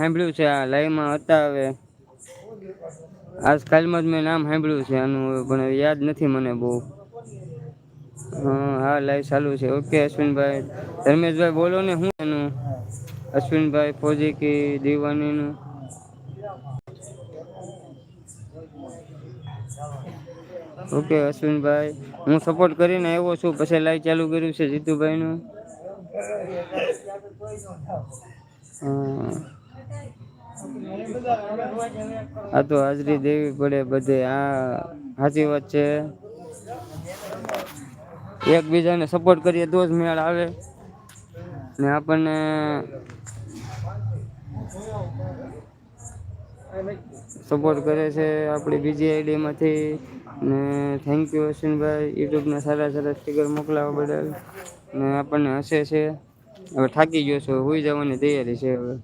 સાંભળ્યું છે આ લાઈવમાં હતા હવે આજકાલમાં જ મેં નામ સાંભળ્યું છે આનું પણ યાદ નથી મને બહુ. હા લાઈવ ચાલુ છે. ઓકે અશ્વિનભાઈ ધર્મેશભાઈ બોલો ને હું એનું અશ્વિનભાઈ ફોજી કે દીવાનીનું ઓકે અશ્વિનભાઈ હું સપોર્ટ કરીને આવ્યો છું પછી લાઈવ ચાલુ કર્યું છે જીતુભાઈ નું. આ તો હાજરી દેવી પડે બધે આ સાચી વાત છે. એકબીજાને સપોર્ટ કરીએ તો જ મેળ આવે ને આપણને સપોર્ટ કરે છે આપડી બીજી આઈડી માંથી ને થેન્ક યુ અશ્વિનભાઈ યુટ્યુબ ના સારા સારા સ્ટીકર મોકલાવા બદલ ને આપણને હસે છે. હવે થાકી ગયો છો હુઈ જવાની તૈયારી છે હવે.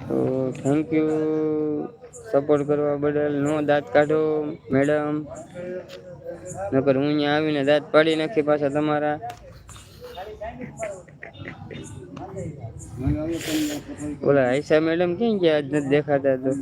તો થેન્ક યુ સપોર્ટ કરવા બદલ. નો દાંત કાઢો મેડમ નકર હું અહીંયા આવીને દાંત પાડી નાખી પાછા તમારા. ઓલા આયશા મેડમ ક્યાં ગયા આજ નથી દેખાતા તો.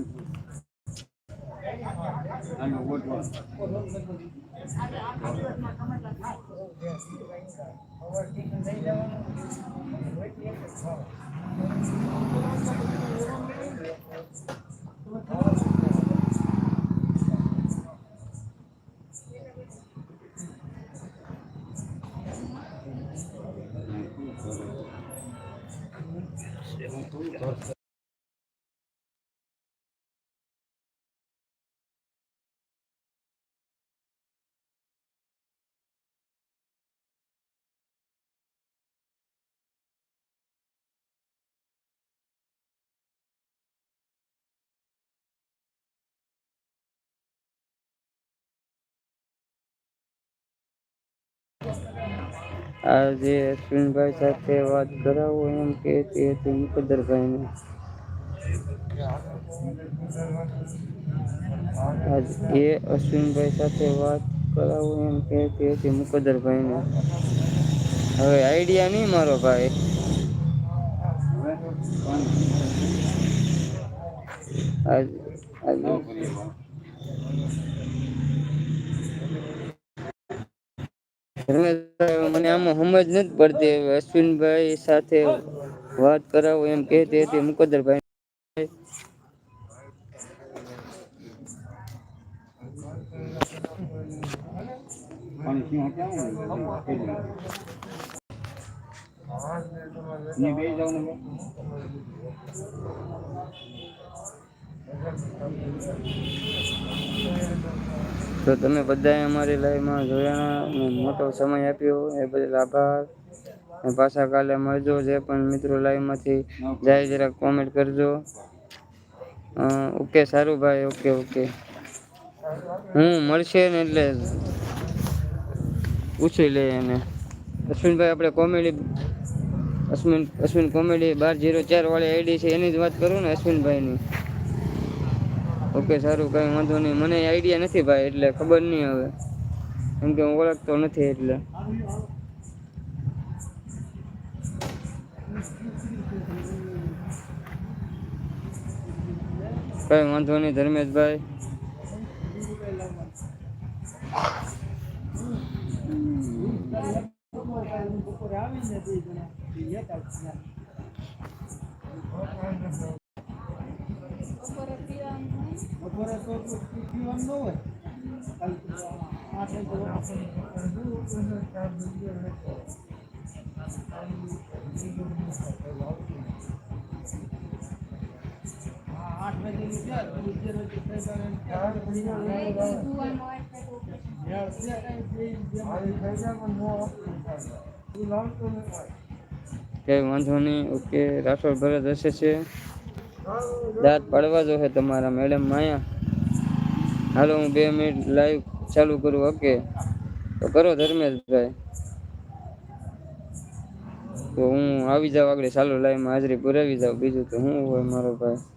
આજે અશ્વિનભાઈ સાથે વાત કરાવો એમ કહેતી હતી મુકદ્દરભાઈને. આજે અશ્વિનભાઈ સાથે વાત કરાવો એમ કહેતી હતી મુકદ્દરભાઈને. હવે આઈડિયા નહીં મારો ભાઈ. મને આમાં સમજ નથી પડતી. અશ્વિનભાઈ સાથે વાત કરાવો એમ કહેતી હતી મુકદ્દરભાઈ. તો તમે બધાએ અમારી લાઈવમાં જોયા મોટો સમય આપ્યો એ બદલ આભાર. પાછા કાલે મળજો. જે પણ મિત્રો લાઈવમાંથી જાય જરા કોમેન્ટ કરજો. ઓકે સારું ભાઈ. ઓકે ઓકે હું મળશે ને એટલે પૂછી લે એને. અશ્વિનભાઈ આપણે કોમેડી અશ્વિન કોમેડી 1204 વાળી આઈડી છે એની જ વાત કરું ને અશ્વિનભાઈની. ઓકે સારું કઈ વાંધો નહીં. મને આઈડિયા નથી ભાઈ એટલે ખબર નહીં હવે કેમ કે હું ઓળખતો નથી એટલે. કઈ વાંધો નહીં ધર્મેશભાઈ. કઈ વાંધો નહીં. ઓકે રાઠોડ ભરત હશે છે. દાંત પાડવા જો છે તમારા મેડમ માયા. હાલો હું 2 મિનિટ લાઈવ ચાલુ કરું. ઓકે તો કરો ધર્મેશભાઈ. તો હું આવી જાઉં આગળ ચાલુ લાઈવમાં હાજરી પુરાવી જાઉં. બીજું તો હું હોય મારો ભાઈ.